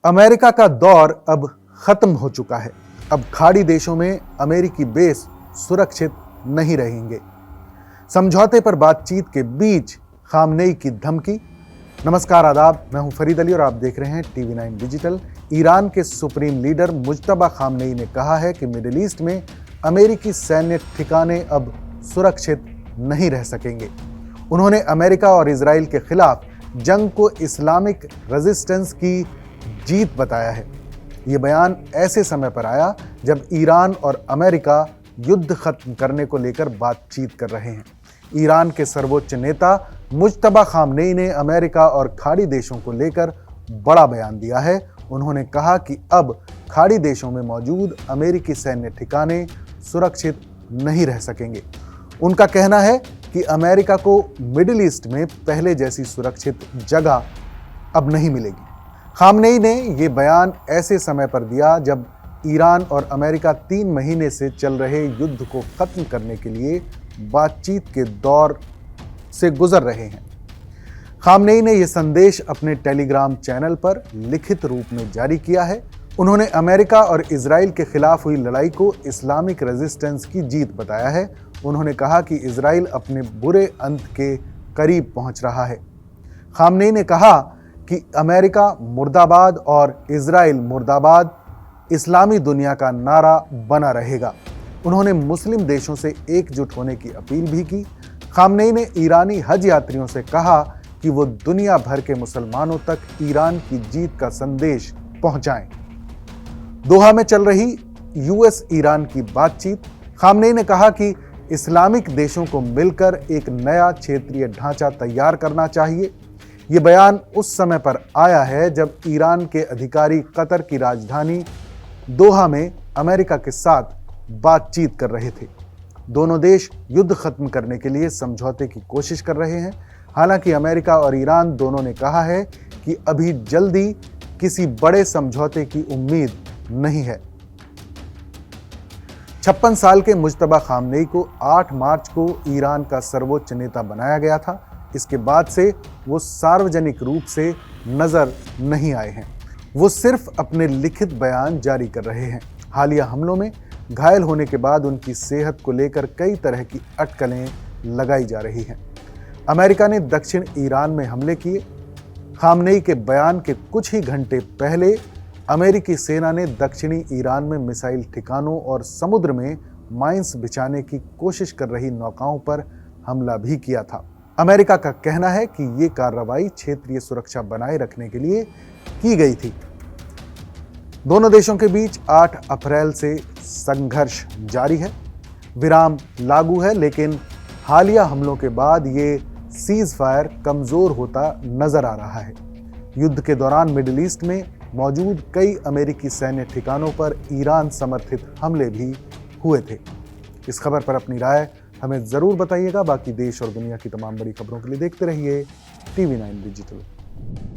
America का दौर अब खत्म हो चुका है। अब खाड़ी देशों में अमेरिकी बेस सुरक्षित नहीं रहेंगे। समझौते पर बातचीत के बीच खामनेई की धमकी। नमस्कार, आदाब, मैं हूं फरीद अली और आप देख रहे हैं TV9 डिजिटल। ईरान के सुप्रीम लीडर मुज्तबा खामनेई ने कहा है कि मिडिल ईस्ट में अमेरिकी सैन्य ठिकाने अब सुरक्षित नहीं रह सकेंगे। उन्होंने अमेरिका और इजराइल के खिलाफ जंग को इस्लामिक रेजिस्टेंस की जीत बताया है। ये बयान ऐसे समय पर आया जब ईरान और अमेरिका युद्ध खत्म करने को लेकर बातचीत कर रहे हैं। ईरान के सर्वोच्च नेता मुज्तबा खामनेई ने अमेरिका और खाड़ी देशों को लेकर बड़ा बयान दिया है। उन्होंने कहा कि अब खाड़ी देशों में मौजूद अमेरिकी सैन्य ठिकाने सुरक्षित नहीं रह सकेंगे। उनका कहना है कि अमेरिका को मिडिल ईस्ट में पहले जैसी सुरक्षित जगह अब नहीं मिलेगी। खामनेई ने ये बयान ऐसे समय पर दिया जब ईरान और अमेरिका 3 महीने से चल रहे युद्ध को खत्म करने के लिए बातचीत के दौर से गुजर रहे हैं। खामनेई ने यह संदेश अपने टेलीग्राम चैनल पर लिखित रूप में जारी किया है। उन्होंने अमेरिका और इजराइल के खिलाफ हुई लड़ाई को इस्लामिक रेजिस्टेंस की जीत बताया है। उन्होंने कहा कि इजराइल अपने बुरे अंत के करीब पहुंच रहा है। खामनेई ने कहा कि अमेरिका मुर्दाबाद और इजराइल मुर्दाबाद इस्लामी दुनिया का नारा बना रहेगा। उन्होंने मुस्लिम देशों से एकजुट होने की अपील भी की। खामनेई ने ईरानी हज यात्रियों से कहा कि वो दुनिया भर के मुसलमानों तक ईरान की जीत का संदेश पहुंचाएं। दोहा में चल रही US ईरान की बातचीत। खामनेई ने कहा कि इस्लामिक देशों को मिलकर एक नया क्षेत्रीय ढांचा तैयार करना चाहिए। ये बयान उस समय पर आया है जब ईरान के अधिकारी कतर की राजधानी दोहा में अमेरिका के साथ बातचीत कर रहे थे। दोनों देश युद्ध खत्म करने के लिए समझौते की कोशिश कर रहे हैं। हालांकि अमेरिका और ईरान दोनों ने कहा है कि अभी जल्दी किसी बड़े समझौते की उम्मीद नहीं है। 56 साल के मुज्तबा खामनेई को 8 मार्च को ईरान का सर्वोच्च नेता बनाया गया था। इसके बाद से वो सार्वजनिक रूप से नजर नहीं आए हैं। वो सिर्फ अपने लिखित बयान जारी कर रहे हैं। हालिया हमलों में घायल होने के बाद उनकी सेहत को लेकर कई तरह की अटकलें लगाई जा रही हैं। अमेरिका ने दक्षिण ईरान में हमले किए। खामनेई के बयान के कुछ ही घंटे पहले अमेरिकी सेना ने दक्षिणी ईरान में मिसाइल ठिकानों और समुद्र में माइंस बिछाने की कोशिश कर रही नौकाओं पर हमला भी किया था। अमेरिका का कहना है कि ये कार्रवाई क्षेत्रीय सुरक्षा बनाए रखने के लिए की गई थी। दोनों देशों के बीच 8 अप्रैल से संघर्ष जारी है। विराम लागू है, लेकिन हालिया हमलों के बाद ये सीज फायर कमजोर होता नजर आ रहा है। युद्ध के दौरान मिडिल ईस्ट में मौजूद कई अमेरिकी सैन्य ठिकानों पर ईरान समर्थित हमले भी हुए थे। इस खबर पर अपनी राय हमें जरूर बताइएगा। बाकी देश और दुनिया की तमाम बड़ी खबरों के लिए देखते रहिए TV9 डिजिटल।